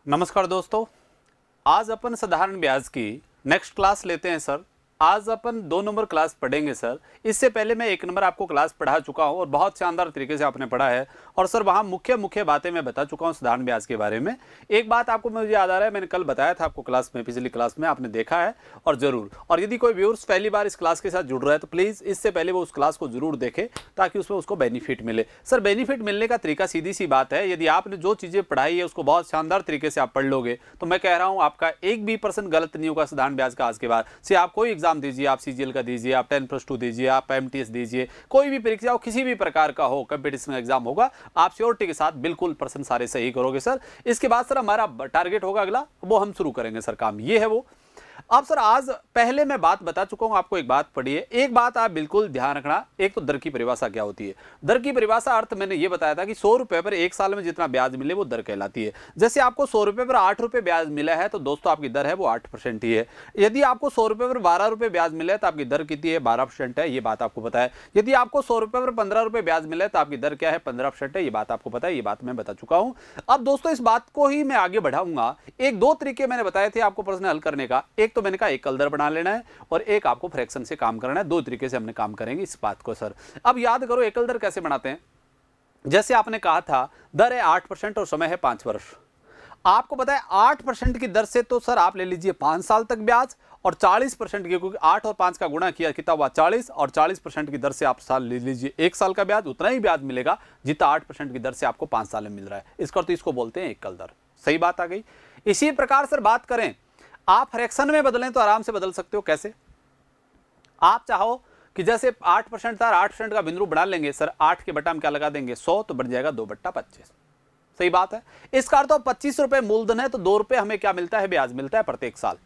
नमस्कार दोस्तों, आज अपन साधारण ब्याज की नेक्स्ट क्लास लेते हैं सर। आज अपन 2 नंबर क्लास पढ़ेंगे सर। इससे पहले मैं 1 नंबर आपको क्लास पढ़ा चुका हूं और बहुत शानदार तरीके से आपने पढ़ा है। और सर वहां मुख्य मुख्य बातें मैं बता चुका हूं साधारण ब्याज के बारे में। एक बात आपको मुझे याद आ रहा है, मैंने कल बताया था आपको क्लास में, पिछली क्लास में आपने देखा है और जरूर। और यदि कोई व्यूअर्स पहली बार इस क्लास के साथ जुड़ रहा है तो प्लीज़ इससे पहले वो उस क्लास को जरूर देखे ताकि उसमें उसको बेनिफिट मिले। सर बेनिफिट मिलने का तरीका सीधी सी बात है, यदि आपने जो चीज़ें पढ़ाई है उसको बहुत शानदार तरीके से आप पढ़ लोगे तो मैं कह रहा हूं आपका 1% भी गलत नहीं होगा साधारण ब्याज का आज के बाद से। आप कोई एग्जाम दीजिए, आप सीजीएल का दीजिए, आप 10+2 दीजिए, आप एमटीएस दीजिए, कोई भी परीक्षा हो, किसी भी प्रकार का हो, कंपटीशन एग्जाम होगा, आप श्योरिटी के साथ बिल्कुल प्रश्न सारे सही करोगे सर। इसके बाद सर हमारा टारगेट होगा अगला, वो हम शुरू करेंगे सर, काम ये है वो। अब सर आज पहले मैं बात बता चुका हूं आपको, एक बात पढ़िए, एक बात आप बिल्कुल ध्यान रखना। एक तो दर की परिभाषा क्या होती है। दर की परिभाषा अर्थ मैंने ये बताया था कि 100 रुपए पर 1 साल में जितना ब्याज मिले वो दर कहलाती है। जैसे आपको 100 रुपए पर 8 रुपए ब्याज मिला है तो दोस्तों आपकी दर है वो 8% ही है। यदि आपको 100 रुपए पर 12 रुपए ब्याज मिला है तो आपकी दर कितनी है, 12% है, ये बात आपको पता है। यदि आपको 100 रुपए पर 15 रुपए ब्याज मिला है तो आपकी दर क्या है, 15% है, ये बात आपको पता है, ये बात मैं बता चुका हूं। अब दोस्तों इस बात को ही मैं आगे बढ़ाऊंगा। एक दो तरीके मैंने बताए थे आपको प्रश्न हल करने का। एक तो मैंने कहा एकल दर बना लेना है और एक आपको फ्रैक्शन से काम करना है। दो तरीके से हमने काम करेंगे इस बात को सर। अब याद करो एकल दर कैसे बनाते हैं। जैसे आपने कहा था दर है 8% और समय है 5 वर्ष। आपको पता है 8% की दर से तो सर आप ले लीजिए 5 साल तक ब्याज, और 40% की, क्योंकि 8 और 5 का गुणा किया कितना हुआ 40, और 40% की दर से आप साल ले लीजिए 1 साल का ब्याज, उतना ही ब्याज मिलेगा जितना 8% की दर से आपको 5 साल में मिल रहा है। इसका तो इसको बोलते हैं एकल दर। सही बात आ गई। इसी प्रकार सर बात करें, आप फ्रैक्शन में बदलें तो आराम से बदल सकते हो। कैसे? आप चाहो कि जैसे 8% था, 8% का बिंदु बना लेंगे सर, 8 के बटा में क्या लगा देंगे 100, तो बढ़ जाएगा 2/25। सही बात है। इसका अर्थ 25 रुपए मूलधन है तो 2 रुपए हमें क्या मिलता है, ब्याज मिलता है प्रत्येक साल।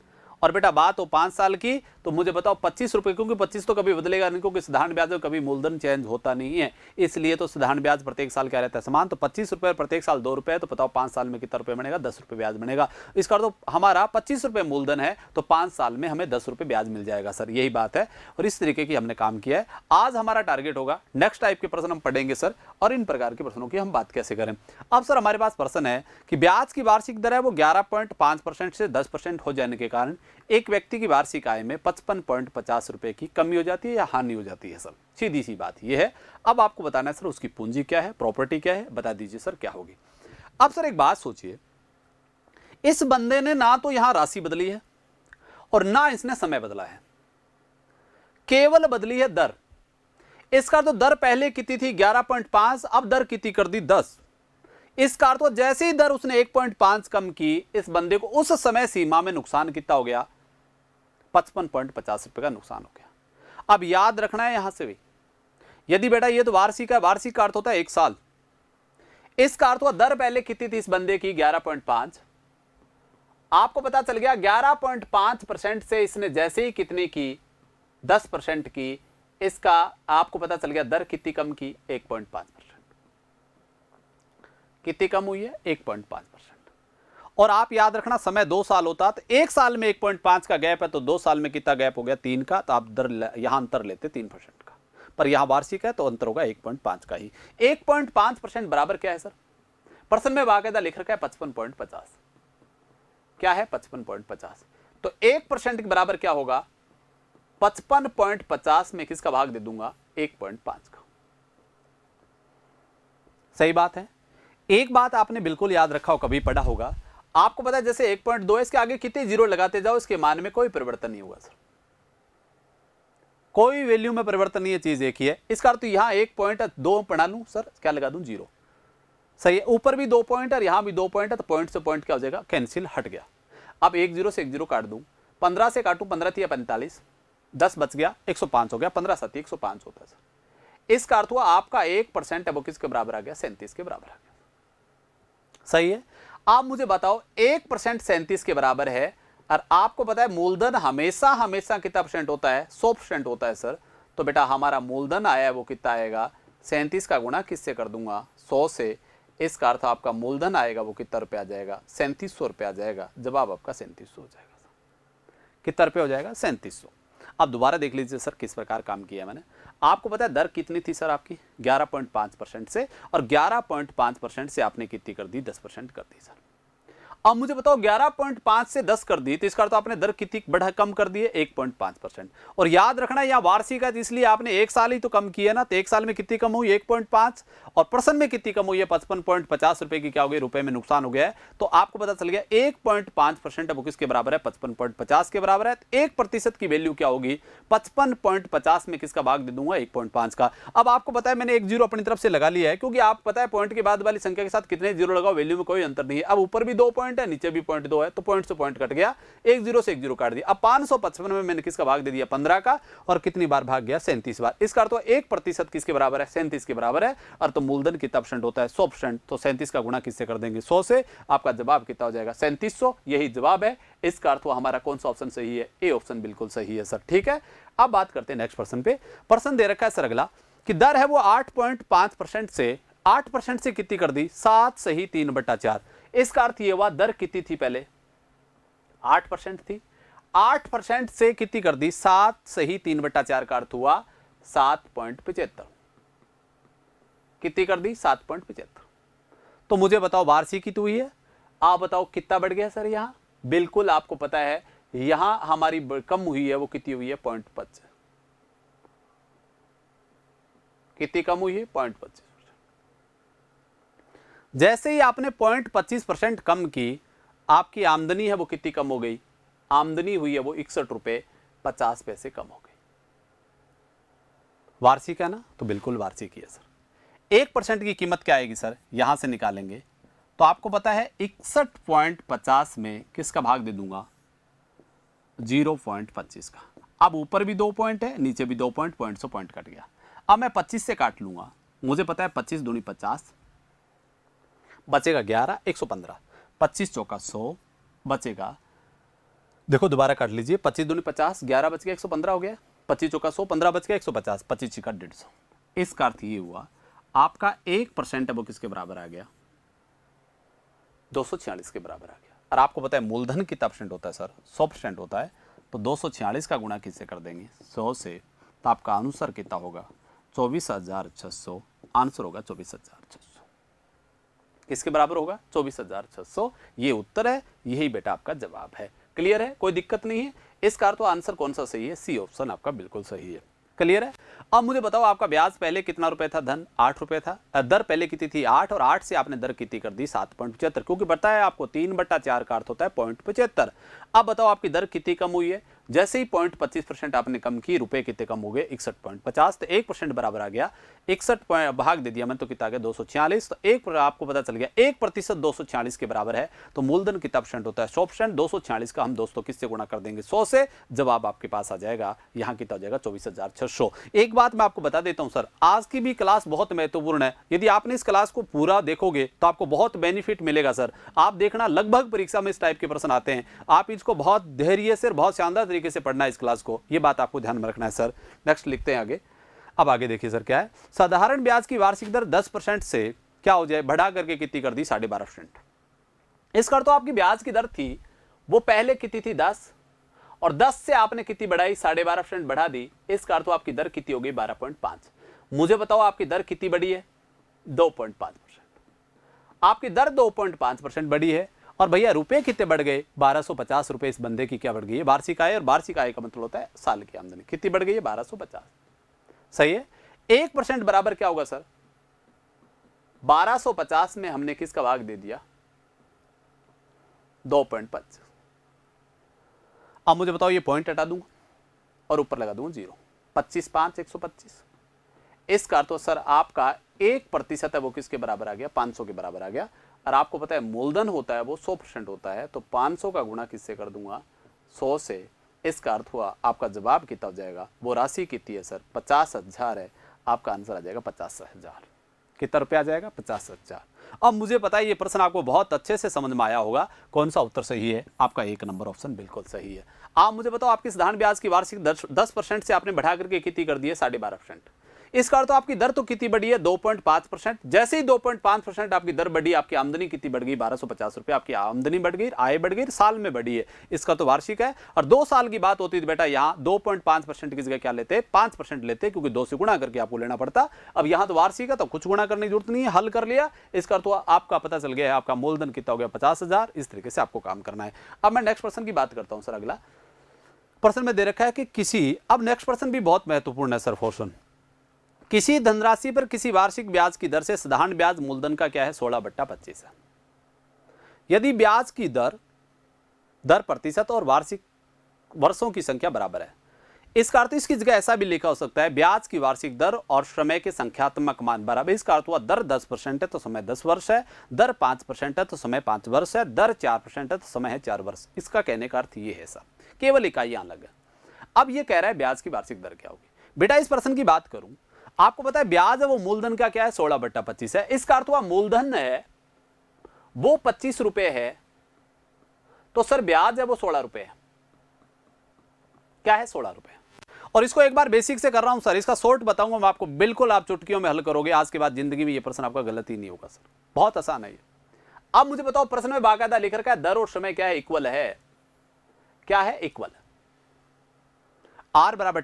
और बेटा बात हो 5 साल की तो मुझे बताओ 25 रुपए, क्योंकि 25 तो कभी बदलेगा नहीं, क्योंकि साधारण ब्याज में कभी मूलधन चेंज होता नहीं है, इसलिए तो साधारण ब्याज प्रत्येक साल क्या रहता है, समान। तो 25 रुपए प्रत्येक साल 2 रुपए है, तो बताओ 5 साल में कितना रुपए बनेगा, 10 रुपए ब्याज बनेगा। इसका तो हमारा 25 रुपए मूलधन है तो 5 साल में हमें 10 रुपए ब्याज मिल जाएगा सर, यही बात है। और इस तरीके की हमने काम किया है। आज हमारा टारगेट होगा, नेक्स्ट टाइप के प्रश्न हम पढ़ेंगे सर, और इन प्रकार के प्रश्नों की हम बात कैसे करें। अब सर हमारे पास प्रश्न है कि ब्याज की वार्षिक दर है वो 11.5% से 10% हो जाने के कारण एक व्यक्ति की वार्षिक आय में 55.50 रुपए की कमी हो जाती है या हानि हो जाती है सर। सीधी सी बात यह है। अब आपको बताना है सर उसकी पूंजी क्या है, प्रॉपर्टी क्या है, बता दीजिए सर क्या होगी। अब सर एक बात सोचिए, इस बंदे ने ना तो यहां राशि बदली है और ना इसने समय बदला है, केवल बदली है दर। इसका तो दर पहले कितनी थी 11.5, अब दर कितनी कर दी 10। इसका अर्थ जैसे ही दर उसने 1.5 कम की, इस बंदे को उस समय सीमा में नुकसान कितना हो गया, 55.50 रुपए का नुकसान हो गया। अब याद रखना है यहां से भी, यदि बेटा ये तो वार्षिक है, वार्षिक का अर्थ होता है 1 साल। इसका अर्थ हुआ दर पहले कितनी थी इस बंदे की 11.5, आपको पता चल गया 11.5% से इसने जैसे ही कितने की 10% की, इसका आपको पता चल गया दर कितनी कम की 1.5%। कितनी कम हुई है 1.5%। और आप याद रखना समय 2 साल होता तो 1 साल में 1.5 का गैप है तो 2 साल में कितना गैप हो गया 3 का, तो आप दर यहां अंतर लेते 3% का, पर यहां वार्षिक है तो अंतर होगा 1.5 का ही। 1.5% बराबर क्या है सर, प्रश्न में बाकायदा लिख रखा है 55.50। क्या है 55.50, तो 1% के बराबर क्या होगा 55.50 में किसका भाग दे दूंगा 1.5 का। सही बात है। एक बात आपने बिल्कुल याद रखा हो, कभी पढ़ा होगा, आपको पता है जैसे 1.2 इसके आगे कितने जीरो लगाते जाओ इसके मान में कोई परिवर्तन नहीं होगा सर, कोई वैल्यू में परिवर्तन नहीं है, चीज एक ही है। इसका अर्थ यहां 1.2 बना लूं सर, क्या लगा दूं 0। सही है, ऊपर भी 2 पॉइंट और यहां भी 2 पॉइंट है तो पॉइंट से पॉइंट क्या हो जाएगा, कैंसिल, हट गया। अब 1 0 से 1 0 काट दूं, 15 से काटूं, 15 थी 45, 10 बच गया 105 हो गया, 15 7 105 होता है सर। इसका अर्थ हुआ आपका 1% है वो किसके बराबर आ गया 37 के बराबर आ गया। सही है। आप मुझे बताओ 1% 37 के बराबर है, और आपको पता है मूलधन हमेशा हमेशा कितना परसेंट होता है 100% होता है सर। तो बेटा हमारा मूलधन आया है वो कितना आएगा 37 का गुणा किससे कर दूंगा 100 से। इसका अर्थ आपका मूलधन आएगा वो कितना रुपया आ जाएगा 3700 रुपया आ जाएगा। जवाब आपका 3700 हो जाएगा। कितना रुपये हो जाएगा 3700। अब दोबारा देख लीजिए सर किस प्रकार काम किया मैंने। आपको पता है दर कितनी थी सर आपकी 11.5% से, और 11.5% से आपने कितनी कर दी 10% कर दी सर। अब मुझे बताओ 11.5 से 10 कर दी तो इसका अर्थ आपने दर कितनी बढ़ा कम कर दी है 1.5%। और याद रखना यहाँ वार्षिक है इसलिए आपने एक साल ही तो कम किया ना, तो एक साल में कितनी कम हुई 1.5 और परसेंट में कितनी कम हुई है 55.50 रुपए की क्या हो गई रुपए में नुकसान हो गया है। तो आपको पता चल गया 1.5% वो किसके बराबर है 55.50 के बराबर है। 1% की वैल्यू क्या होगी 55.50 में किसका भाग दे दूंगा 1.5 का। अब आपको पता है मैंने एक जीरो अपनी तरफ से लगा लिया है क्योंकि आप पता है पॉइंट के बाद वाली संख्या के साथ कितने जीरो लगाओ वैल्यू में कोई अंतर नहीं है। अब ऊपर भी 2 पॉइंट है नीचे भी पॉइंट 2 है तो पॉइंट से पॉइंट कट गया, एक जीरो से एक जीरो काट दिया। अब 555 में मैंने किसका भाग दे दिया 15 का और कितनी बार भाग गया 37 बार। इसका अर्थ 1% किसके बराबर है 37 के बराबर है। और तो मूलधन कितना परसेंट होता है 100%, तो 37 का गुणा किससे कर देंगे 100 से। आपका जवाब कितना हो जाएगा 3700, यही जवाब है। इसका अर्थ हमारा कौन सा ऑप्शन सही है ए ऑप्शन बिल्कुल सही है सर। ठीक है, अब बात करते हैं नेक्स्ट प्रश्न पे। प्रश्न दे रखा है सर अगला कि दर है वो 8.5% से 8% से कितनी कर दी 7 सही 3/4। इसका अर्थ ये हुआ दर कितनी थी पहले 8% थी, 8% से कितनी कर दी 7 सही 3/4 का अर्थ हुआ 7.75। कितनी कर दी 7.75। तो मुझे बताओ वार्षिकी तो हुई है, आप बताओ कितना बढ़ गया सर यहाँ। बिल्कुल आपको पता है यहां हमारी कम हुई है वो कितनी हुई है 0.25। कितनी कम हुई है 0.25। जैसे ही आपने 0.25% कम की आपकी आमदनी है वो कितनी कम हो गई, आमदनी हुई है वो 61 रुपए 50 पैसे कम हो गई। वार्षिक है ना, तो बिल्कुल वार्षिक ही है सर। 1% की कीमत क्या आएगी सर, यहां से निकालेंगे तो आपको पता है 61.50 में किसका भाग दे दूंगा 0.25 का। अब ऊपर भी 2 पॉइंट है नीचे भी 2 पॉइंट, पॉइंट से पॉइंट कट गया। अब मैं 25 से काट लूंगा, मुझे पता है 25 दूनी 50 बचेगा 11 115, 25 चौका 100 बचेगा। देखो दोबारा काट लीजिए 25 दूनी 50 11 बच गया 115 हो गया, 25 चौका 100 15 बच गया 150, 25 छिका 150। इसका अर्थ ये हुआ आपका 1% है वो किसके बराबर आ गया 246 के बराबर आ गया। और आपको पता है मूलधन कितना परसेंट होता है सर 100% होता है। तो 246 का गुणा किससे कर देंगे 100 से, तो आपका आंसर कितना होगा 24,600। आंसर होगा 24,600। किसके बराबर होगा 24,600। ये उत्तर है, यही बेटा आपका जवाब है। क्लियर है, कोई दिक्कत नहीं है। इसका तो आंसर कौन सा सही है सी ऑप्शन आपका बिल्कुल सही है। क्लियर है। अब मुझे बताओ आपका ब्याज पहले कितना रुपए था, धन 8 रुपए था, दर पहले कितनी थी 8 और 8 से आपने दर कितनी कर दी 7.75, क्योंकि बताया आपको 3/4 का अर्थ होता है 0.75। अब बताओ आपकी दर कितनी कम हुई है, जैसे ही 0.25% आपने कम की रुपए कितने कम हो गए 61.50, तो 1% बराबर आ गया 61 भाग दे दिया मैं तो कितना आ गया 246। तो एक आपको पता चल गया 1% 246 के बराबर है। तो मूलधन कितना परसेंट होता है 100%। 246 का हम दोस्तों किससे गुणा कर देंगे 100 से, जवाब आपके पास आ जाएगा यहाँ कितना हो जाएगा 24,600। एक बात मैं आपको बता देता हूं सर, आज की भी क्लास बहुत महत्वपूर्ण है। यदि आपने इस क्लास को पूरा देखोगे तो आपको बहुत बेनिफिट मिलेगा सर। आप देखना लगभग परीक्षा में इस टाइप के प्रश्न आते हैं, आप इसको बहुत धैर्य से बहुत शानदार तरीके से पढ़ना है इस क्लास को, ये बात आपको ध्यान में रखना है सर। नेक्स्ट लिखते हैं आगे। अब आगे देखिए सर क्या है, साधारण ब्याज की वार्षिक दर 10% से क्या हो जाए बढ़ा करके कितनी कर दी 12.5%। इसका तो आपकी ब्याज की दर थी वो पहले कितनी थी 10 और 10 से आपने कितनी बढ़ाई 12.5% बढ़ा दी। इसका अर्थ आपकी दर कितनी हो गई 12.5। मुझे बताओ आपकी दर कितनी बढ़ी है 2.5%। आपकी दर 2.5% बढ़ी है और भैया रुपए कितने बढ़ गए 1250 रुपए। इस बंदे की क्या बढ़ गई है वार्षिक आय, और वार्षिक आय का मतलब होता है साल की आमदनी। कितनी बढ़ गई है 1250। सही है। 1% बराबर क्या होगा सर 1250 में हमने किसका भाग दे दिया 2.5। अब मुझे बताओ ये पॉइंट हटा दूंगा और ऊपर लगा दूंगा 0, 25 5 125। इसका अर्थ सर आपका 1% है वो किसके बराबर आ गया 500 के बराबर आ गया। और आपको पता है मूलधन होता है वो 100% होता है, तो 500 का गुणा किससे कर दूंगा 100 से। इसका अर्थ हुआ आपका जवाब कितना हो जाएगा, वो राशि कितनी है सर 50,000 है। आपका आंसर आ जाएगा 50,000। कितना रुपया आ जाएगा 50,000। अब मुझे पता है ये प्रश्न आपको बहुत अच्छे से समझ में आया होगा। कौन सा उत्तर सही है, आपका 1 नंबर ऑप्शन बिल्कुल सही है। आप मुझे बताओ आपकी साधारण ब्याज की वार्षिक 10% से आपने बढ़ा करके कितनी कर दी है 12.5%। इसका अर्थ तो आपकी दर तो कितनी बढ़ी है 2.5%। जैसे ही 2.5% आपकी दर बढ़ी, आपकी आमदनी कितनी बढ़ गई 1250 रुपए, आपकी आमदनी बढ़ गई, आय बढ़ गई, साल में बढ़ी है। इसका तो वार्षिक है। और 2 साल की बात होती थी बेटा, यहां 2.5% की जगह क्या लेते, 5% लेते, क्योंकि 2 से गुणा करके आपको लेना पड़ता। अब यहां तो वार्षिक है तो कुछ गुणा करने की जरूरत नहीं है, हल कर लिया। इसका तो आपका पता चल गया है आपका मूलधन कितना हो गया 50,000। इस तरीके से आपको काम करना है। अब मैं नेक्स्ट प्रश्न की बात करता हूं सर। अगला प्रश्न में दे रखा है कि किसी, अब नेक्स्ट प्रश्न भी बहुत महत्वपूर्ण है सर पोर्शन, किसी धनराशि पर किसी वार्षिक ब्याज की दर से साधारण ब्याज मूलधन का क्या है 16/25 है। यदि ब्याज की दर प्रतिशत और वार्षिक वर्षों की संख्या बराबर है, इसका अर्थ इसकी जगह ऐसा भी लिखा हो सकता है, ब्याज की वार्षिक दर और समय के संख्यात्मक मान बराबर। इसका अर्थ हुआ दर 10% है तो समय 10 वर्ष है, दर 5% है तो समय 5 वर्ष है, दर 4% है तो समय है 4 वर्ष। इसका कहने का अर्थ ये है सर, केवल इकाइयां अलग है। अब ये कह रहा है ब्याज की वार्षिक दर क्या होगी। बेटा इस प्रश्न की बात करूं, आपको पता है ब्याज है वो मूलधन का क्या है 16/25 है। इसका अर्थ हुआ मूलधन है वो 25 रुपए है, तो सर ब्याज है वो 16 रुपए है। क्या है 16 रुपए। और इसको एक बार बेसिक से कर रहा हूं सर, इसका शॉर्ट बताऊंगा मैं आपको, बिल्कुल आप चुटकियों में हल करोगे। आज के बाद जिंदगी में ये प्रश्न आपका गलत ही नहीं होगा सर, बहुत आसान है ये। अब मुझे बताओ, प्रश्न में बाकायदा लिख रखा है दर और समय क्या है इक्वल है। क्या है इक्वल, आर बराबर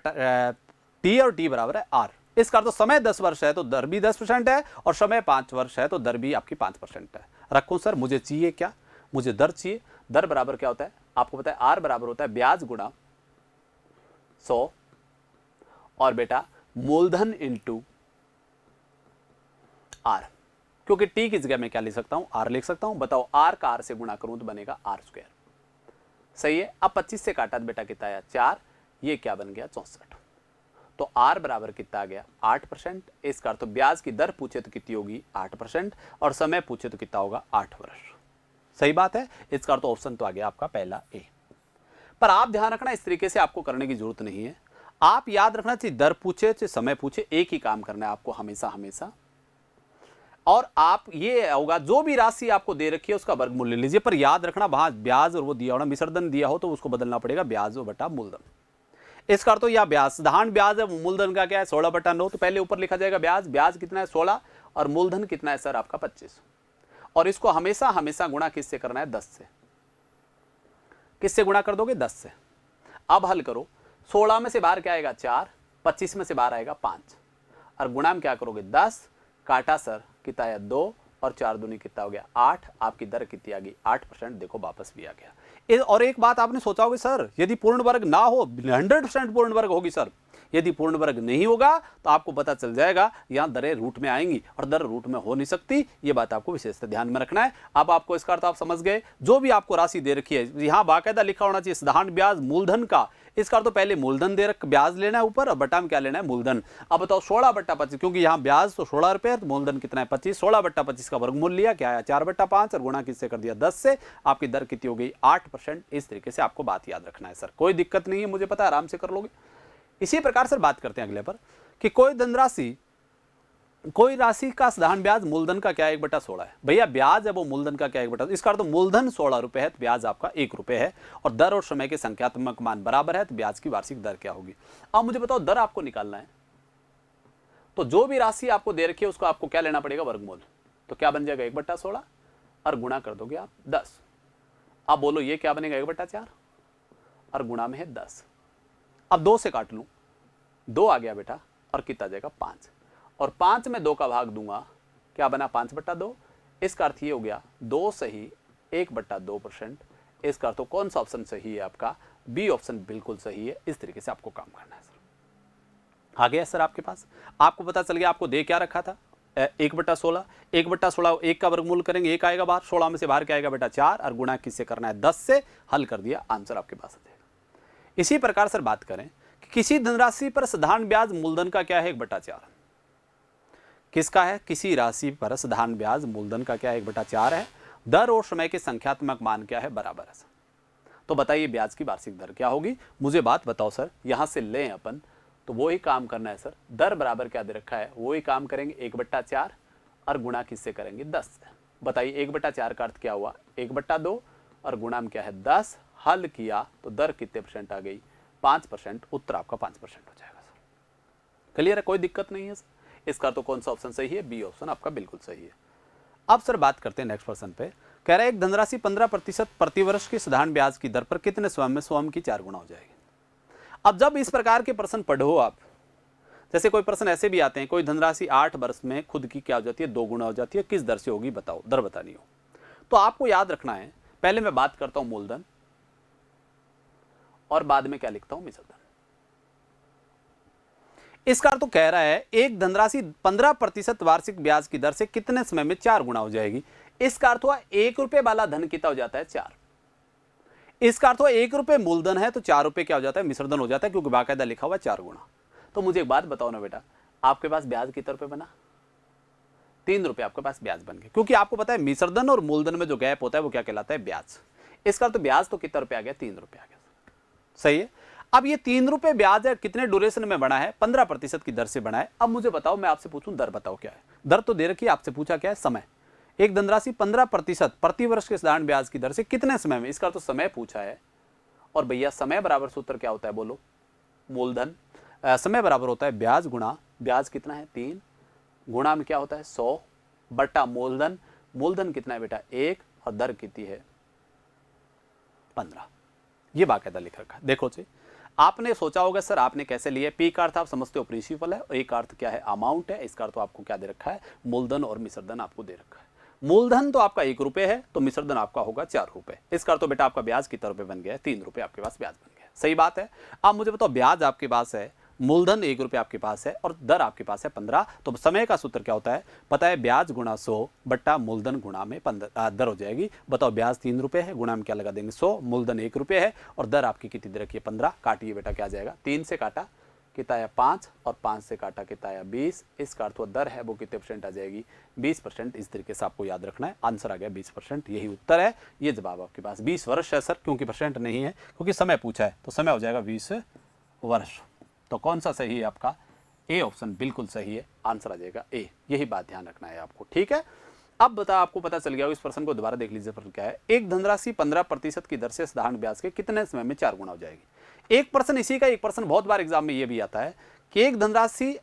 टी और टी बराबर है आर। इसका अर्थ तो समय 10 वर्ष है तो दर भी 10% है, और समय 5 वर्ष है तो दर भी आपकी 5% है। रखूं सर, मुझे चाहिए क्या, मुझे दर चाहिए। दर बराबर क्या होता है आपको पता है, आर बराबर होता है ब्याज गुणा 100 और बेटा मूलधन इंटू आर। क्योंकि टी की जगह मैं क्या लिख सकता हूं, आर लिख सकता हूं। बताओ आर का आर से गुणा करूं तो बनेगा R²। सही है। अब 25 से काटा तो बेटा कितना आया 4, ये क्या बन गया 64। तो आर बराबर कितना आ गया 8%। इसका अर्थ तो ब्याज की दर पूछे तो कितनी होगी 8%, और समय पूछे तो कितना होगा 8 वर्ष। सही बात है। इसका अर्थ ऑप्शन तो आ गया आपका पहला ए। पर आप ध्यान रखना, इस तरीके से आपको करने की जरूरत नहीं है। आप याद रखना चाहिए दर पूछे चाहे समय पूछे, एक ही काम करना है आपको हमेशा हमेशा। और आप ये होगा जो भी राशि आपको दे रखी है उसका वर्गमूल ले लीजिए, पर याद रखना वहां ब्याज और वो दिया होना विसर्जन दिया हो तो उसको बदलना पड़ेगा ब्याज बटा मूलधन। इसका अर्थ तो यह ब्याज साधारण ब्याज है, मूलधन का क्या है 16/9। तो पहले ऊपर लिखा जाएगा ब्याज, ब्याज कितना है 16 और मूलधन कितना है सर आपका 25। और इसको हमेशा हमेशा गुणा किससे करना है 10 से। किससे गुणा कर दोगे 10 से। अब हल करो, 16 में से बाहर क्या आएगा 4, 25 में से बाहर आएगा 5, और गुणा में क्या करोगे 10, काटा सर कितना आया 2, और 4 दूनी कितना हो गया 8। आपकी दर कितनी आ गई 8%। देखो वापस भी आ गया। और एक बात आपने सोचा होगा सर, यदि पूर्ण वर्ग ना हो 100% पूर्ण वर्ग होगी सर, यदि पूर्ण वर्ग नहीं होगा तो आपको पता चल जाएगा यहां दरें रूट में आएंगी, और दर रूट में हो नहीं सकती। ये बात आपको विशेषतः ध्यान में रखना है। अब आपको इसका अर्थ आप समझ गए। जो भी आपको राशि दे रखी है यहां बाकायदा लिखा होना चाहिए साधारण ब्याज मूलधन का। इसका अर्थ तो पहले मूलधन दे रख ब्याज लेना है ऊपर, और बटा में क्या लेना है मूलधन। अब बताओ 16/25, क्योंकि यहाँ ब्याज तो 16 रुपए है तो मूलधन कितना है 25। 16/25 का वर्गमूल लिया क्या है 4/5, और गुणा किससे कर दिया 10 से। आपकी दर कितनी हो गई 8%। इस तरीके से आपको बात याद रखना है सर, कोई दिक्कत नहीं है, मुझे पता है आराम से कर लोगे। इसी प्रकार सर बात करते हैं अगले पर कि कोई राशि का साधारण ब्याज मूलधन का क्या 1/16 है। भैया ब्याज है वो मूलधन का क्या 1/16। इसका अर्थ तो मूलधन 16 रुपए है तो ब्याज आपका 1 रुपए है, और दर और समय के संख्यात्मक मान बराबर है तो ब्याज की वार्षिक दर क्या होगी। अब मुझे बताओ दर आपको निकालना है, तो जो भी राशि आपको दे रखी है उसको आपको क्या लेना पड़ेगा वर्गमूल। तो क्या बन जाएगा 1/16, और गुणा कर दोगे आप 10। अब बोलो ये क्या बनेगा 1/4, और गुणा में है 10। अब 2 से काट लूं, 2 आ गया बेटा, और कितना जाएगा 5, और 5 में 2 का भाग दूंगा, क्या बना 5/2। इसका अर्थ ये हो गया 2 सही 1/2%। इसका अर्थ तो कौन सा ऑप्शन सही है आपका, बी ऑप्शन बिल्कुल सही है। इस तरीके से आपको काम करना है सर। आ गया सर आपके पास, आपको पता चल गया आपको दे क्या रखा था 1/16। 1/16 1 का वर्गमूल करेंगे 1 आएगा बाहर, 16 में से बाहर क्या आएगा बेटा 4, और गुणा किससे करना है 10 से। हल कर दिया, आंसर आपके पास आ जाएगा। इसी प्रकार सर बात करें कि किसी धनराशि पर साधारण ब्याज मूलधन का क्या है 1/4। किसका है, किसी राशि पर साधारण ब्याज मूलधन का क्या है 1/4 है। दर और समय के संख्यात्मक मान क्या है बराबर है। तो बताइए ब्याज की वार्षिक दर क्या होगी। मुझे बात बताओ सर, यहां से लें अपन तो वो ही काम करना है सर। दर बराबर क्या दे रखा है, वो ही काम करेंगे 1/4, और गुणा किससे करेंगे 10 से। बताइए 1/4 का अर्थ क्या हुआ 1/2, और गुणा में क्या है 10। हल किया तो दर कितने % आ गई 5%। उत्तर आपका 5% हो जाएगा सर। क्लियर है, कोई दिक्कत नहीं है सर। इसका तो कौन सा ऑप्शन सही है, बी ऑप्शन आपका बिल्कुल सही है। अब सर बात करते हैं नेक्स्ट प्रश्न पे। कह रहा है एक धनराशि 15% प्रतिवर्ष के साधारण ब्याज की दर पर कितने स्वयं में स्वयं की 4 गुना हो जाएगी। अब जब इस प्रकार के प्रश्न पढ़ो आप, जैसे कोई प्रश्न ऐसे भी आते हैं, कोई धनराशि 8 वर्ष में खुद की क्या हो जाती है, 2 गुना हो जाती है, किस दर से होगी बताओ, दर बतानी हो। तो आपको याद रखना है, पहले मैं बात करता हूं मूलधन और बाद में क्या लिखता हूं, मिश्रधन। इसका तो कह रहा है एक धनराशि 15% वार्षिक ब्याज की दर से कितने समय में 4 गुना हो जाएगी। इसका अर्थ हुआ 1 रुपए वाला धन कितना हो जाता है, 4। इसका अर्थ हुआ 1 रुपए मूलधन है तो 4 रुपए क्या हो जाता है, मिश्रधन हो जाता है, क्योंकि बाकायदा लिखा हुआ 4 गुना। तो मुझे एक बात बताओ ना बेटा, आपके पास ब्याज कितने रुपए बना, 3 रुपए आपके पास ब्याज बन गए, क्योंकि आपको पता है मिश्रधन और मूलधन में जो गैप होता है वो क्या कहलाता है, ब्याज। इसका तो ब्याज तो कितना रुपए आ गया, 3 रुपए आ गया, सही है। अब ये 3 रुपए ब्याज है, कितने ड्यूरेशन में बना है, 15% की दर से बना है। अब मुझे बताओ, मैं आपसे पूछूं दर बताओ क्या है, दर तो दे रखी है, आपसे पूछा क्या है, समय। एक धनराशि 15% प्रतिवर्ष के साधारण ब्याज की दर से कितने समय में, इसका तो समय पूछा है। और भैया समय बराबर सूत्र क्या होता है बोलो, मूलधन समय बराबर होता है ब्याज गुणा, ब्याज कितना है 3, गुणा में क्या होता है 100 बटा मूलधन, मूलधन कितना है बेटा 1 और दर कितनी है 15। ये बाकायदा लिख रखा है। देखो जी, आपने सोचा होगा सर आपने कैसे लिया, पी का अर्थ आप समझते हो प्रिंसिपल है, और ए का अर्थ क्या है, अमाउंट है। इसका अर्थ तो आपको क्या दे रखा है, मूलधन और मिश्रधन आपको दे रखा है। मूलधन तो आपका 1 रुपए है, तो मिश्रधन आपका होगा 4 रुपए। इसका अर्थ तो बेटा आपका ब्याज कितना रुपए बन गया है, 3 रुपए आपके पास ब्याज बन गया है, सही बात है। अब मुझे बताओ, ब्याज आपके पास है, मूलधन 1 रुपए आपके पास है और दर आपके पास है 15। तो समय का सूत्र क्या होता है, पता है, ब्याज गुणा 100 बट्टा मूलधन गुणा में 15 दर हो जाएगी। बताओ, ब्याज 3 रुपए है, गुणा में क्या लगा देंगे 100, मूलधन 1 रुपए है और दर आपकी कितनी दे रखी है 15। काटिए बेटा, क्या आ जाएगा, 3 से काटा कितना आया 5 और 5 से काटा कितना आया 20। इसका अर्थ दर है वो कितने परसेंट आ जाएगी, 20%। इस तरीके से आपको याद रखना है, आंसर आ गया 20%, यही उत्तर है। ये जवाब आपके पास 20 वर्ष है सर, क्योंकि परसेंट नहीं है, क्योंकि समय पूछा है, तो समय हो जाएगा 20 वर्ष। तो कौन सा सही है आपका, ए ऑप्शन बिल्कुल सही है, आंसर आ जाएगा ए। यही बात ध्यान रखना है आपको, ठीक है। अब बता, आपको पता चल गया, इस प्रश्न को दोबारा देख लीजिए। प्रश्न क्या है, एक धनराशि 15% की दर से साधारण ब्याज के कितने समय में 4 गुना हो जाएगी। एक प्रश्न इसी का, एक प्रश्न बहुत बार एग्जाम में यह भी आता है कि एक धनराशि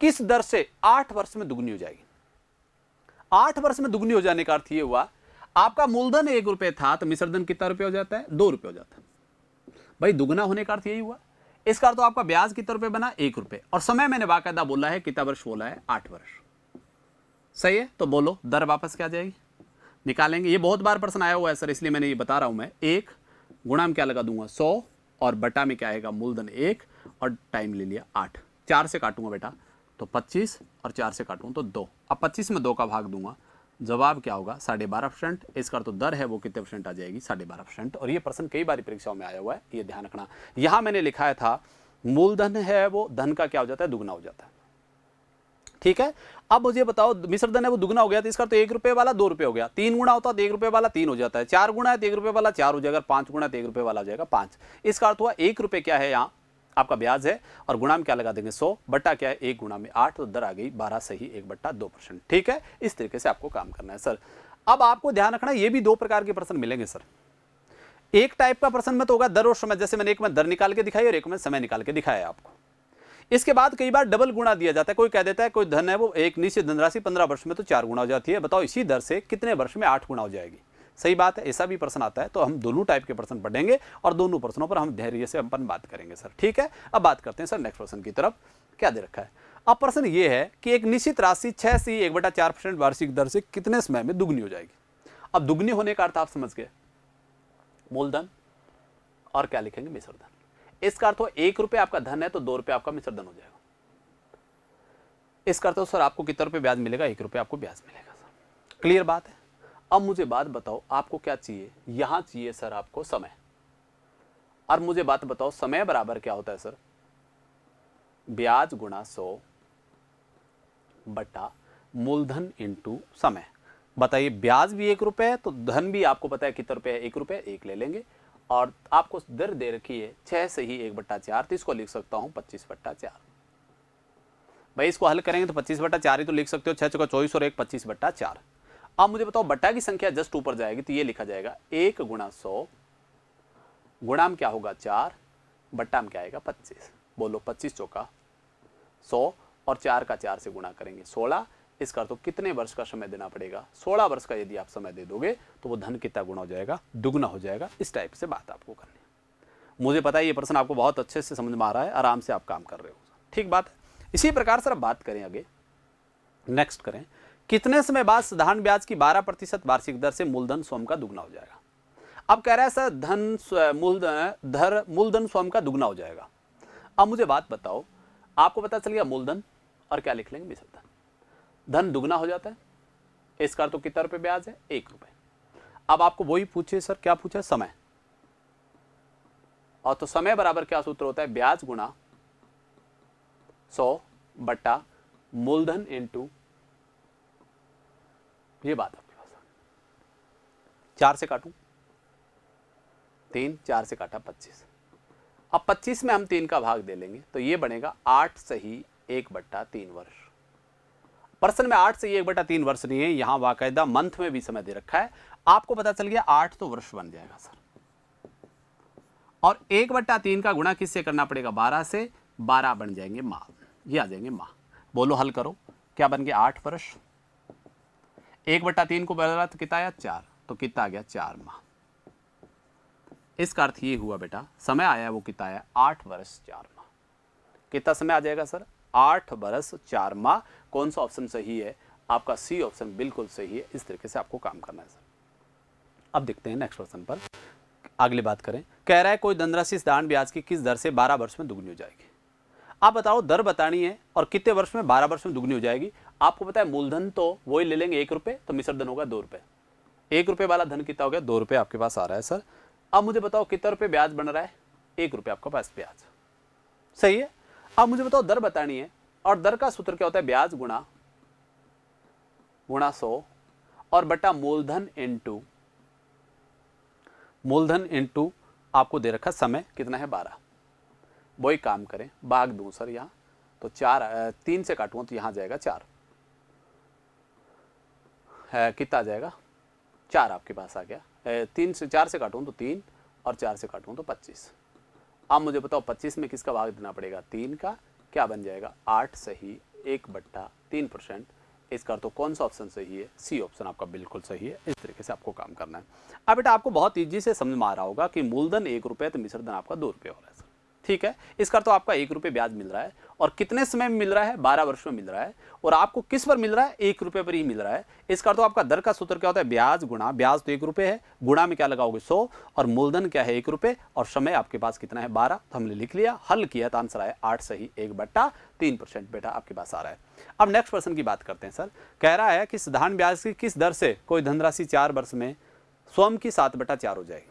किस दर से 8 वर्ष में दुगनी हो जाएगी। 8 वर्ष में दुगनी हो जाने का अर्थ यह हुआ, आपका मूलधन 1 रुपए था तो मिश्रधन कितना रुपए हो जाता है, 2 रुपए हो जाता है। भाई दुगना होने का अर्थ यही हुआ। इसका अर्थ तो आपका ब्याज कितने रुपए बना, 1 रुपए, और समय मैंने बाकायदा बोला है कितना वर्ष बोला है, 8 वर्ष, सही है। तो बोलो दर वापस क्या जाएगी, निकालेंगे। ये बहुत बार प्रश्न आया हुआ है सर, इसलिए मैंने ये बता रहा हूं मैं। 1 गुणा में क्या लगा दूंगा 100 और बटा में क्या आएगा, मूलधन 1 और टाइम ले लिया 8। 4 से काटूंगा बेटा तो 25 और 4 से काटूंगा तो 2। अब 25 में 2 का भाग दूंगा, जवाब क्या होगा 12.5%। इसका तो दर है वो कितने परसेंट आ जाएगी, 12.5%। और ये प्रश्न कई बार परीक्षाओं में आया हुआ है, ये ध्यान रखना। यहां मैंने लिखा था मूलधन है वो धन का क्या हो जाता है, दुगना हो जाता है, ठीक है। अब मुझे बताओ, मिश्रधन है वो दुगना हो गया, तो इसका तो 1 रुपए वाला 2 रुपए हो गया, 3 गुना होता है तो 1 रुपए वाला 3 हो जाता है, 4 गुना है तो 1 रुपए वाला 4 हो जाएगा, 5 गुना तो 1 रुपए वाला हो जाएगा 5। इसका अर्थ हुआ 1 रुपए क्या है यहाँ आपका ब्याज है, और गुणा में क्या लगा देंगे 100 बट्टा क्या है 1 गुणा में 8, तो दर आ गई 12 सही 1/2%, ठीक है। इस तरीके से आपको काम करना है सर। अब आपको ध्यान रखना, ये भी 2 प्रकार के प्रश्न मिलेंगे सर। एक टाइप का प्रश्न में तो होगा दर और समय, जैसे मैंने एक में दर निकाल के दिखाई और एक में समय निकाल के दिखाया आपको। इसके बाद कई बार डबल गुणा दिया जाता है, कोई कह देता है कोई धन है वो एक निश्चित धनराशि 15 वर्ष में तो 4 गुना हो जाती है, बताओ इसी दर से कितने वर्ष में 8 गुना हो जाएगी। सही बात है, ऐसा भी प्रश्न आता है। तो हम दोनों टाइप के प्रश्न पढ़ेंगे और दोनों प्रश्नों पर हम धैर्य से अपन बात करेंगे सर, ठीक है। अब बात करते हैं सर नेक्स्ट प्रश्न की तरफ, क्या दे रखा है। अब प्रश्न ये है कि एक निश्चित राशि 6 से 1/4% वार्षिक दर से कितने समय में दुगनी हो जाएगी। अब दुगनी होने का अर्थ आप समझ गए, मूलधन और क्या लिखेंगे, मिश्रधन। इसका अर्थ हो 1 रुपए आपका धन है तो 2 रुपए आपका मिश्रधन हो जाएगा। इसका अर्थ सर आपको कितने रुपए ब्याज मिलेगा, 1 रुपए आपको ब्याज मिलेगा सर, क्लियर बात है। अब मुझे बात बताओ आपको क्या चाहिए, यहां चाहिए सर आपको समय। और मुझे बात बताओ समय बराबर क्या होता है सर, ब्याज गुणा 100 बटा मूलधन इंटू समय। बताइए ब्याज भी 1 रुपए है तो धन भी आपको पता है कितने रुपए है, 1 रुपए, 1 ले लेंगे। और आपको दर दे रखी है 6 से ही 1/4, तो इसको लिख सकता हूं 25/4। भाई इसको हल करेंगे तो 25/4 ही तो लिख सकते हो, 6 चौका 24 और 1 25/4। अब मुझे बताओ बट्टा की संख्या जस्ट ऊपर जाएगी तो ये लिखा जाएगा 1 गुणा 100 गुणा में क्या होगा 4 बट्टा में क्या आएगा 25। बोलो 25 चौका 100 और 4 का 4 से गुणा करेंगे 16। इसका अर्थ कितने वर्ष का समय देना पड़ेगा? 16 वर्ष का यदि आप समय दे दोगे तो वो धन कितना गुना हो जाएगा? दुगना हो जाएगा। इस टाइप से बात आपको करनी है। मुझे पता है ये प्रश्न आपको बहुत अच्छे से समझ में आ रहा है, आराम से आप काम कर रहे हो, ठीक बात है। इसी प्रकार से अब बात करें आगे, नेक्स्ट करें, कितने समय बाद साधारण ब्याज की 12% वार्षिक दर से मूलधन स्वयं का दुगना हो जाएगा? अब कह रहा है सर मूलधन स्वयं का दुगना हो जाएगा। अब मुझे बात बताओ, आपको पता चल गया मूलधन और क्या लिख लेंगे? मिश्र धन दुगना हो जाता है। इसका तो कितना रुपए ब्याज है? 1 रुपए। अब आपको वही पूछे सर, क्या पूछा? समय। और तो समय बराबर क्या सूत्र होता है? ब्याज गुणा 100 बट्टा मूलधन इंटू, ये बात आपके पास। 4 से काटूं 3, 4 से काटा 25। अब 25 में हम 3 का भाग दे लेंगे तो ये बनेगा 8 सही 1/3 वर्ष। प्रश्न में 8 सही 1/3 वर्ष नहीं है, यहां बाकायदा मंथ में भी समय दे रखा है। आपको पता चल गया 8 तो वर्ष बन जाएगा सर, और 1/3 का गुणा किससे करना पड़ेगा? 12 से। 12 बन जाएंगे माह, ये आ जाएंगे माह। बोलो हल करो, क्या बन गया? 8 वर्ष। 1/3 को बदला तो कितना आया? 4, तो कितना आ गया? 4 माह। इसका अर्थ ये हुआ बेटा, समय आया वो कितना आया? 8 वर्ष 4 माह। कितना समय आ जाएगा सर? 8 वर्ष 4 माह। कौन सा ऑप्शन सही है? आपका सी ऑप्शन बिल्कुल सही है। इस तरीके से आपको काम करना है सर। अब देखते हैं नेक्स्ट क्वेश्चन पर, अगली बात करें। कह रहा है कोई धनराशि साधारण ब्याज की किस दर से 12 वर्ष में दुगनी हो जाएगी? आप बताओ, दर बतानी है और कितने वर्ष में 12 वर्ष में दुगनी हो जाएगी। आपको पता है मूलधन तो वही ले लेंगे 1 रुपए, तो मिश्र धन होगा 2 रुपए। 1 रुपए वाला धन कितना हो गया? 2 रुपए आपके पास आ रहा है सर। अब मुझे बताओ कितना रुपए ब्याज बन रहा है? 1 रुपए आपके पास ब्याज, सही है। अब मुझे बताओ दर बतानी है, और दर का सूत्र क्या होता है? ब्याज गुणा 100 और बटा मूलधन इंटू आपको दे रखा समय कितना है? 12। वही काम करें, भाग दूं सर यहाँ, तो 3 से काटूंगा तो यहाँ जाएगा 4 है। कितना आ जाएगा? 4 आपके पास आ गया। 4 से काटूं तो 3 और 4 से काटूं तो 25। अब मुझे बताओ 25 में किसका भाग देना पड़ेगा? 3 का। क्या बन जाएगा? 8 सही 1/3%। इसका तो कौन सा ऑप्शन सही है? सी ऑप्शन आपका बिल्कुल सही है। इस तरीके से आपको काम करना है। अब बेटा आपको बहुत ईजी से समझ में आ रहा होगा कि मूलधन 1 रुपये तो मिश्र धन आपका 2 रुपये हो रहा है सर, ठीक है। इसका तो आपका 1 रुपये ब्याज मिल रहा है, और कितने समय में मिल रहा है? 12 वर्ष में मिल रहा है। और आपको किस पर मिल रहा है? 1 रुपये पर ही मिल रहा है। इसका तो आपका दर का सूत्र क्या होता है? ब्याज गुणा, ब्याज तो 1 रुपये है, गुणा में क्या लगाओगे? 100, और मूलधन क्या है? 1 रुपये, और समय आपके पास कितना है? 12। तो हमने लिख लिया, हल किया तो आंसर आया 8 सही 1/3% बेटा आपके पास आ रहा है। अब नेक्स्ट प्रश्न की बात करते हैं सर। कह रहा है कि साधारण ब्याज की किस दर से कोई धनराशि 4 वर्ष में स्वयं की 7/4 हो जाएगी?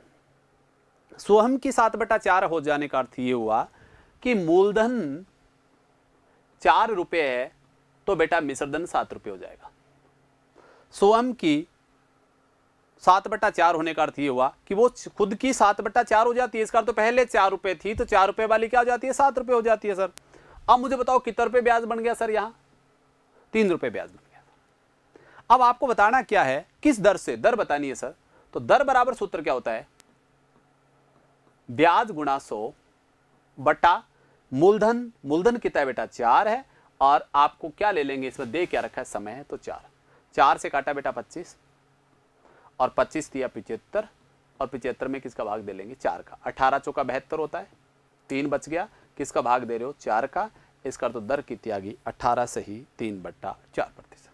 स्वयं की 7/4 हो जाने का अर्थ ये हुआ कि मूलधन 4 रुपए है तो बेटा मिश्र धन 7 रुपए हो जाएगा। स्वयं की 7/4 होने का अर्थ ये हुआ कि वो खुद की 7/4 हो जाती है। इसका तो पहले 4 रुपए थी, तो 4 रुपए वाली क्या हो जाती है? 7 रुपए हो जाती है सर। अब मुझे बताओ कितने रुपए ब्याज बन गया सर? यहां 3 रुपए ब्याज बन गया। अब आपको बताना क्या है? किस दर से? दर बतानी है सर। तो दर बराबर सूत्र क्या होता है? ब्याज गुणा 100 बटा मूलधन। मूलधन कितना है बेटा? 4 है, और आपको क्या ले लेंगे? इसमें दे क्या रखा है? समय है, तो 4। 4 से काटा बेटा 25, और 25 दिया 75, और 75 में किसका भाग दे लेंगे? 4 का। 18 चौका 72 होता है, 3 बच गया। किसका भाग दे रहे हो? 4 का। इसका तो दर कितनी आ गई? 18 सही 3/4%।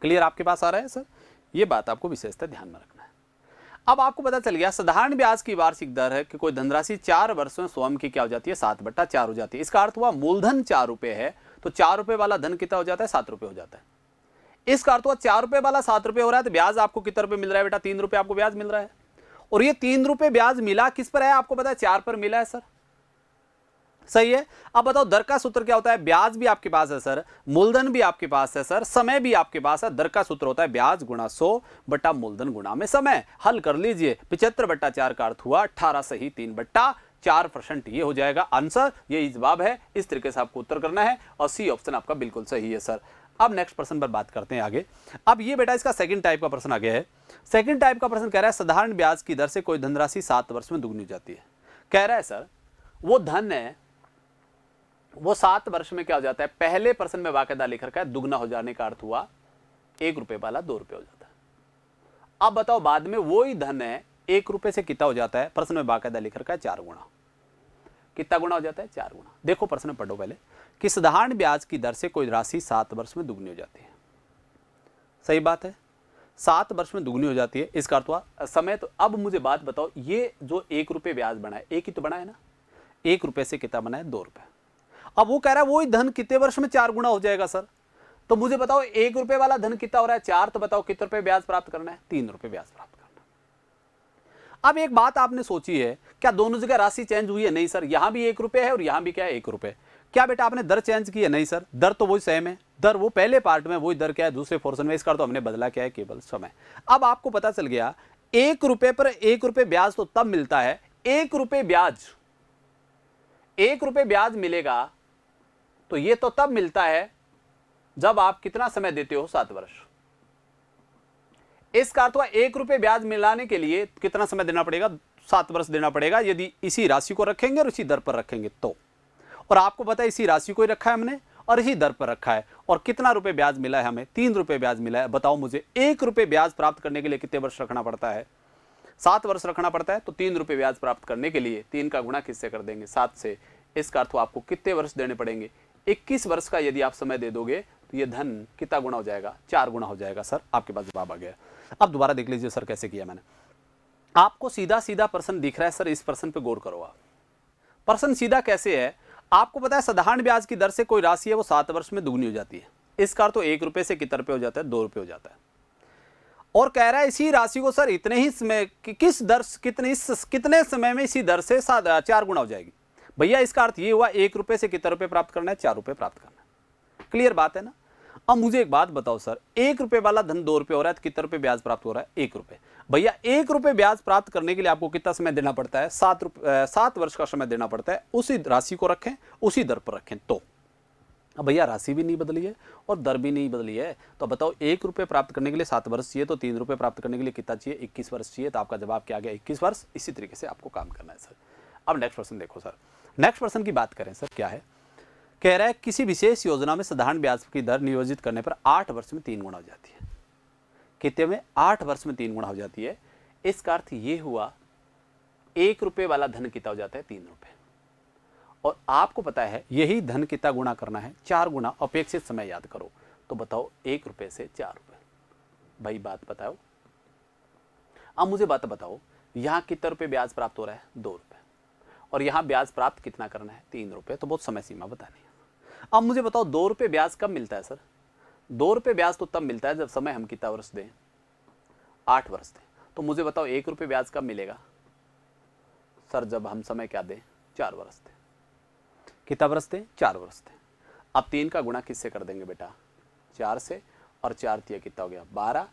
क्लियर आपके पास आ रहा है सर? ये बात आपको विशेषतः ध्यान में रखना है। अब आपको पता चल गया साधारण ब्याज की वार्षिक दर है कि कोई धनराशि 4 वर्ष में स्वयं की क्या हो जाती है? 7/4 हो जाती है। इसका अर्थ हुआ मूलधन 4 रुपए है, तो 4 रुपए वाला धन कितना हो जाता है? 7 रुपए हो जाता है। इसका अर्थ हुआ 4 रुपए वाला 7 रुपए हो रहा है, तो ब्याज आपको कितने रुपए मिल रहा है बेटा? 3 रुपए आपको ब्याज मिल रहा है। और ये 3 रुपए ब्याज मिला किस पर है? आपको पता है 4 पर मिला है सर, सही है। अब बताओ दर का सूत्र क्या होता है? ब्याज भी आपके पास है सर, मूलधन भी आपके पास है सर, समय भी आपके पास है। दर का सूत्र होता है ब्याज गुणा 100 बटा मूलधन गुणा में समय। हल कर लीजिए, 75/4 का अर्थ हुआ 18 सही 3/4%। ये हो जाएगा आंसर, यही जवाब है। इस तरीके से आपको उत्तर करना है, और सी ऑप्शन आपका बिल्कुल सही है सर। अब नेक्स्ट प्रश्न पर बात करते हैं आगे। अब ये बेटा इसका सेकंड टाइप का प्रश्न आ गया है। सेकंड टाइप का प्रश्न कह रहा है साधारण ब्याज की दर से कोई धनराशि 7 वर्ष में दुगनी हो जाती है। कह रहा है सर वो धन है वो 7 वर्ष में क्या हो जाता है, पहले प्रश्न में बाकायदा लिख रखा है दुगना हो जाने का अर्थ हुआ 1 रुपए वाला 2 रुपए हो जाता है। अब बताओ बाद में वही धन है 1 रुपए से कितना हो जाता है, प्रश्न में बाकायदा लिख रखा है 4 गुना। कितना गुना हो जाता है, 4 गुना। देखो प्रश्न पढ़ो पहले कि साधारण ब्याज की दर से कोई राशि 7 वर्ष में दुगनी हो जाती है। सही बात है, 7 वर्ष में दुगनी हो जाती है, इसका अर्थ हुआ समय। तो अब मुझे बात बताओ, ये जो 1 रुपए ब्याज बना है, एक ही तो बना है ना, 1 रुपए से कितना बना है, 2 रुपए। अब वो कह रहा है वही धन कितने वर्ष में 4 गुना हो जाएगा सर। तो मुझे बताओ 1 रुपए वाला धन कितना हो रहा है, 4, तो बताओ कितने रुपए ब्याज प्राप्त करना है, 3 रुपए ब्याज प्राप्त करना है। अब एक बात आपने सोची है, क्या दोनों जगह राशि चेंज हुई है? नहीं सर, यहां भी 1 रुपए है और यहां भी क्या है, 1 रुपए। क्या बेटा आपने दर चेंज की है? नहीं सर, दर तो वही सेम है। दर वो पहले पार्ट में वही दर क्या है, दूसरे पोर्शन में, इसका तो हमने बदला क्या है, केवल समय। अब आपको पता चल गया 1 रुपए पर 1 रुपए ब्याज तो तब मिलता है, 1 रुपए ब्याज, 1 रुपए ब्याज मिलेगा तो ये तो तब मिलता है जब आप कितना समय देते हो, 7 वर्ष। इसका अर्थ हुआ 1 रुपए ब्याज मिलाने के लिए कितना समय देना पड़ेगा, 7 वर्ष देना पड़ेगा, यदि इसी राशि को रखेंगे और इसी दर पर रखेंगे तो। और आपको पता है इसी राशि को ही रखा है हमने और इसी दर पर रखा है, और कितना रुपए ब्याज मिला है हमें, 3 रुपए ब्याज मिला है। बताओ मुझे 1 रुपए ब्याज प्राप्त करने के लिए कितने वर्ष रखना पड़ता है, 7 वर्ष रखना पड़ता है। तो 3 रुपए ब्याज प्राप्त करने के लिए 3 का गुणा किससे कर देंगे, 7 से। इसका अर्थ आपको कितने वर्ष देने पड़ेंगे, 21 वर्ष का यदि आप समय दे दोगे तो ये धन कितना गुना हो जाएगा, 4 गुना हो जाएगा। सर आपके पास जवाब आ गया। अब दोबारा देख लीजिए सर कैसे किया मैंने। आपको सीधा सीधा प्रश्न दिख रहा है सर, इस प्रश्न पे गौर करो आप। प्रश्न सीधा कैसे है, आपको पता है साधारण ब्याज की दर से कोई राशि है वो 7 वर्ष में दुगनी हो जाती है। इसका अर्थ तो 1 रुपए से कितने रुपए हो जाता है, 2 रुपए हो जाता है। और कह रहा है इसी राशि को सर इतने ही समय किस दर कितने समय में इसी दर से 4 गुना हो जाएगी। भैया इसका अर्थ ये हुआ 1 रुपए से कितने रुपए प्राप्त करना है, 4 रुपए प्राप्त करना है। क्लियर बात है ना। अब मुझे एक बात बताओ सर, 1 रुपए वाला धन 2 रुपए हो रहा है तो कितने रुपए ब्याज प्राप्त हो रहा है, 1 रुपए। भैया 1 रुपए ब्याज प्राप्त करने के लिए आपको कितना समय देना पड़ता है, 7 वर्ष का समय देना पड़ता है। उसी राशि को रखें, उसी दर पर रखें तो। अब भैया राशि भी नहीं बदली है और दर भी नहीं बदली है, तो बताओ 1 रुपए प्राप्त करने के लिए 7 वर्ष चाहिए, तो 3 रुपए प्राप्त करने के लिए कितना चाहिए, 21 वर्ष चाहिए। तो आपका जवाब क्या आ गया, 21 वर्ष। इसी तरीके से आपको काम करना है सर। अब नेक्स्ट प्रश्न देखो सर, नेक्स्ट प्रश्न की बात करें सर, क्या है, कह रहा है किसी विशेष योजना में साधारण ब्याज की दर नियोजित करने पर 8 वर्ष में 3 गुना हो जाती है। कितने में, 8 वर्ष में 3 गुना हो जाती है। इसका अर्थ ये हुआ 1 रुपए वाला धन कितना हो जाता है, 3 रुपए। और आपको पता है यही धन कितना गुणा करना है, 4 गुना। अपेक्षित समय याद करो, तो बताओ 1 रुपए से 4 रुपए। भाई बात बताओ, अब मुझे बात बताओ, यहां कितने रुपए ब्याज प्राप्त हो रहा है, 2 रुपए, और यहां ब्याज प्राप्त कितना करना है, 3 रुपए। तो बहुत समय सीमा बतानी है। अब मुझे बताओ 2 रुपए ब्याज कब मिलता है सर, 2 रुपए ब्याज तो तब मिलता है जब समय हम कितना वर्ष दें, 8 वर्ष दें। तो मुझे बताओ 1 रुपए ब्याज कब मिलेगा सर, जब हम समय क्या दें, 4 वर्ष दें। कितना वर्ष दें, 4 वर्ष दें। अब 3 का गुणा किससे कर देंगे बेटा, 4 से, और 4 तिया कितना हो गया, 12।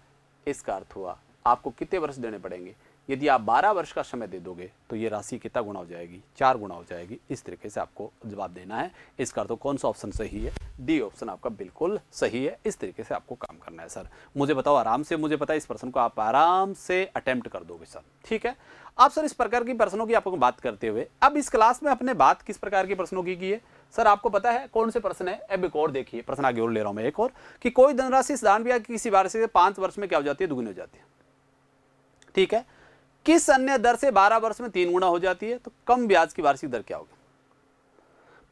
इसका अर्थ हुआ आपको कितने वर्ष देने पड़ेंगे, यदि आप 12 वर्ष का समय दे दोगे तो ये राशि कितना गुना हो जाएगी, 4 गुना हो जाएगी। इस तरीके से आपको जवाब देना है। इसका अर्थ कौन सा ऑप्शन सही है, डी ऑप्शन आपका बिल्कुल सही है। इस तरीके से आपको काम करना है सर। मुझे बताओ आराम से, मुझे पता है इस प्रश्न को आप आराम से अटेम्प्ट कर दोगे सर, ठीक है। अब सर इस प्रकार की प्रश्नों की आपको बात करते हुए, अब इस क्लास में अपने बात किस प्रकार की प्रश्नों की है सर, आपको पता है कौन से प्रश्न है। अब एक और देखिए, प्रश्न आगे और ले रहा हूं मैं एक और, कि कोई धनराशि साधारण ब्याज किसी राशि से 5 वर्ष में क्या हो जाती है, दुगनी हो जाती है, ठीक है। किस अन्य दर से 12 वर्ष में 3 गुना हो जाती है, तो कम ब्याज की वार्षिक दर क्या होगी।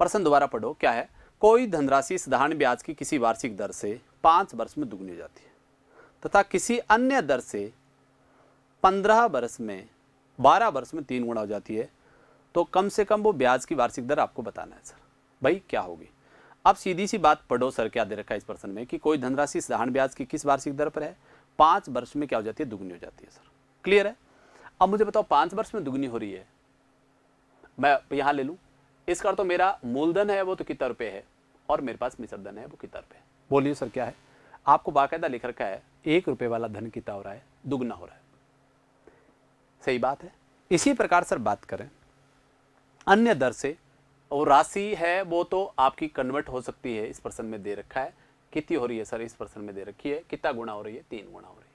प्रश्न दोबारा पढ़ो, क्या है, कोई धनराशि साधारण ब्याज की किसी वार्षिक दर से 5 वर्ष में दुगनी हो जाती है तथा किसी अन्य दर से 15 वर्ष में 12 वर्ष में 3 गुना हो जाती है, तो कम से कम वो ब्याज की वार्षिक दर आपको बताना है सर। भाई क्या होगी, अब सीधी सी बात पढ़ो सर, क्या दे रखा है इस प्रश्न में, कि कोई धनराशि साधारण ब्याज की किस वार्षिक दर पर है, 5 वर्ष में क्या हो जाती है, दुगनी हो जाती है सर। क्लियर है। अब मुझे बताओ 5 वर्ष में दुगनी हो रही है, मैं यहां ले लूं, इसका अर्थ तो मेरा मूलधन है वो तो कितना रुपए है, और मेरे पास मिश्रधन है वो कितना रुपए है। बोलिए सर क्या है, आपको बाकायदा लिख रखा है 1 रुपए वाला धन कितना हो रहा है, दुगना हो रहा है। सही बात है। इसी प्रकार सर बात करें अन्य दर से, और राशि है वो तो आपकी कन्वर्ट हो सकती है, इस प्रश्न में दे रखा है कितनी हो रही है सर, इस प्रश्न में दे रखी है कितना गुना हो रही है, 3 गुना हो रही है,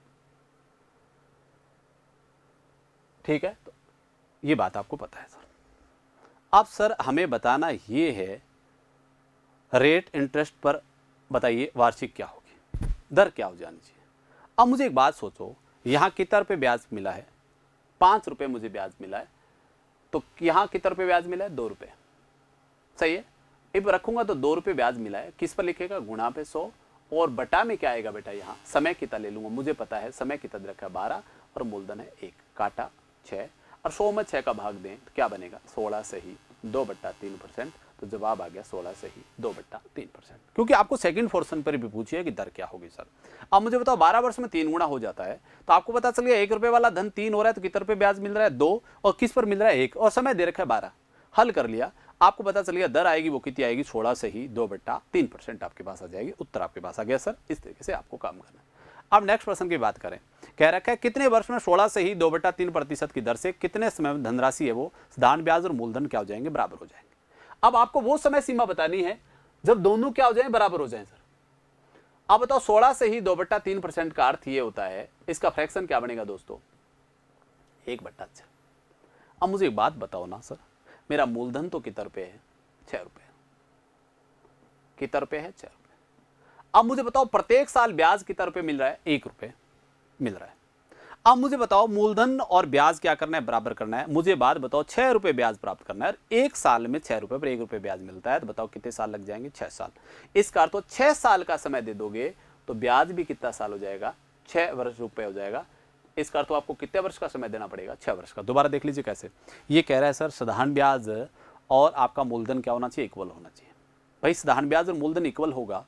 ठीक है। तो ये बात आपको पता है सर। अब सर हमें बताना ये है रेट इंटरेस्ट पर बताइए वार्षिक क्या होगी, दर क्या हो जानी चाहिए। अब मुझे एक बात सोचो, यहाँ कितना रुपये ब्याज मिला है, 5 रुपये मुझे ब्याज मिला है, तो यहाँ कितना रुपये ब्याज मिला है, 2 रुपये, सही है। अब रखूंगा तो 2 रुपये ब्याज मिला है, किस पर लिखेगा, गुणा पे 100, और बटा में क्या आएगा बेटा, यहाँ समय कितना ले लूंगा, मुझे पता है समय कितना रखा है 12 और मूलधन है 1, काटा 6 और 100 में 6 का भाग दें तो क्या बनेगा, 16 से ही 2/3%, तो जवाब आ गया 16 से ही 2/3%। क्योंकि आपको सेकंड पोर्शन पर भी पूछिए कि दर क्या होगी सर। अब मुझे बताओ 12 वर्ष में 3 गुना हो जाता है, तो आपको पता चल गया 1 रुपये वाला धन 3 हो रहा है, तो कितने रुपये ब्याज मिल रहा है, 2, और किस पर मिल रहा है 1, और समय दे रखा है 12। हल कर लिया, आपको पता चल गया दर आएगी वो कितनी आएगी, 16 से ही 2/3% आपके पास आ जाएगी। उत्तर आपके पास आ गया सर। इस तरीके से आपको काम करना है। अब नेक्स्ट प्रश्न की बात करें, कह रखा है कितने वर्ष में 16 से ही 2/3% की दर से कितने समय में धनराशि है वो साधारण ब्याज और मूलधन क्या हो जाएंगे, बराबर हो जाएंगे। अब आपको वो समय सीमा बतानी है जब दोनों क्या हो जाए, बराबर हो जाए सर। अब बताओ 16 से ही 2/3% का अर्थ ये होता है, इसका फ्रैक्शन क्या बनेगा दोस्तों, 1/6। अब मुझे एक बात बताओ ना सर, मेरा मूलधन तो कितना रुपये है, 6 रुपये, कितना रुपये है, 6 रुपये। अब मुझे बताओ प्रत्येक साल ब्याज कितना रुपये मिल रहा है, 1 रुपये मिल रहा है। अब मुझे बताओ मूलधन और ब्याज क्या करना है, बराबर करना है। मुझे बात बताओ 6 रुपये ब्याज प्राप्त करना है, एक साल में 6 रुपये पर 1 रुपये ब्याज मिलता है, तो बताओ कितने साल लग जाएंगे, 6 साल। इसका अर्थ 6 साल का समय दे दोगे तो ब्याज भी कितना साल हो जाएगा, 6 वर्ष रुपये हो जाएगा। इसका अर्थ आपको कितने वर्ष का समय देना पड़ेगा, 6 वर्ष का। दोबारा देख लीजिए कैसे, ये कह रहा है सर साधारण ब्याज और आपका मूलधन क्या होना चाहिए, इक्वल होना चाहिए। भाई साधारण ब्याज और मूलधन इक्वल होगा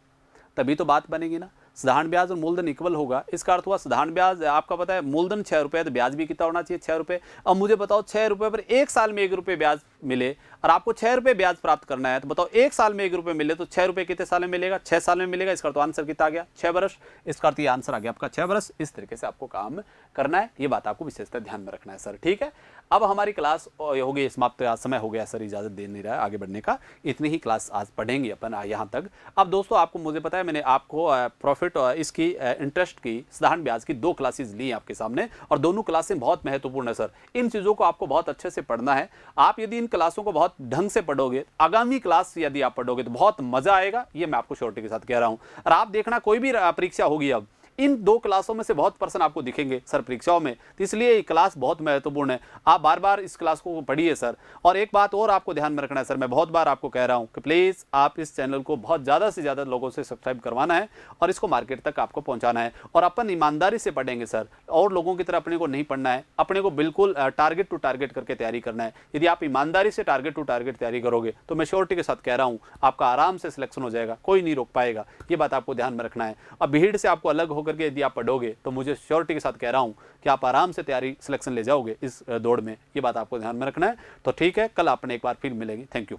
तभी तो बात बनेगी ना। साधारण ब्याज और मूलधन इक्वल होगा, इसका अर्थ हुआ साधारण ब्याज आपका पता है, मूलधन 6 रुपये, तो ब्याज भी कितना होना चाहिए, 6 रुपये। अब मुझे बताओ 6 रुपये पर एक साल में 1 रुपये ब्याज मिले और आपको 6 रुपये ब्याज प्राप्त करना है, तो बताओ एक साल में 1 रुपये मिले तो 6 रुपये कितने साल में मिलेगा, 6 साल में मिलेगा। इसका तो आंसर कितना आ गया, 6 वर्ष। इसका अर्थ ये आंसर आ गया आपका 6 वर्ष। इस तरीके से आपको काम करना है, ये बात आपको विशेषता ध्यान में रखना है सर, ठीक है। अब हमारी क्लास हो गई समाप्त, समय हो गया सर, इजाजत दे नहीं रहा है आगे बढ़ने का। इतनी ही क्लास आज पढ़ेंगे अपन यहाँ तक। अब दोस्तों आपको मुझे पता है मैंने आपको प्रॉफिट इसकी इंटरेस्ट की साधारण ब्याज की 2 क्लासेस ली आपके सामने, और दोनों क्लासें बहुत महत्वपूर्ण है सर। इन चीज़ों को आपको बहुत अच्छे से पढ़ना है। आप यदि इन क्लासों को बहुत ढंग से पढ़ोगे, आगामी क्लास यदि आप पढ़ोगे तो बहुत मजा आएगा, ये मैं आपको श्योरिटी के साथ कह रहा हूँ। और आप देखना कोई भी परीक्षा होगी, अब इन 2 क्लासों में से बहुत पर्सन आपको दिखेंगे सर परीक्षाओं में, तो इसलिए ये क्लास बहुत महत्वपूर्ण है। आप बार बार इस क्लास को पढ़िए सर। और एक बात और आपको ध्यान में रखना है सर, मैं बहुत बार आपको कह रहा हूं कि प्लीज़ आप इस चैनल को बहुत ज़्यादा से ज़्यादा लोगों से सब्सक्राइब करवाना है और इसको मार्केट तक आपको पहुँचाना है। और अपन ईमानदारी से पढ़ेंगे सर, और लोगों की तरह अपने को नहीं पढ़ना है, अपने को बिल्कुल टारगेट टू टारगेट करके तैयारी करना है। यदि आप ईमानदारी से टारगेट टू टारगेट तैयारी करोगे तो मैं श्योरिटी के साथ कह रहा हूँ आपका आराम से सिलेक्शन हो जाएगा, कोई नहीं रोक पाएगा। ये बात आपको ध्यान में रखना है। और भीड़ से आपको अलग होकर के यदि आप पढ़ोगे तो मुझे श्योरिटी के साथ कह रहा हूं कि आप आराम से तैयारी सिलेक्शन ले जाओगे इस दौड़ में। ये बात आपको ध्यान में रखना है। तो ठीक है, कल आपने एक बार फिर मिलेंगे। Thank you.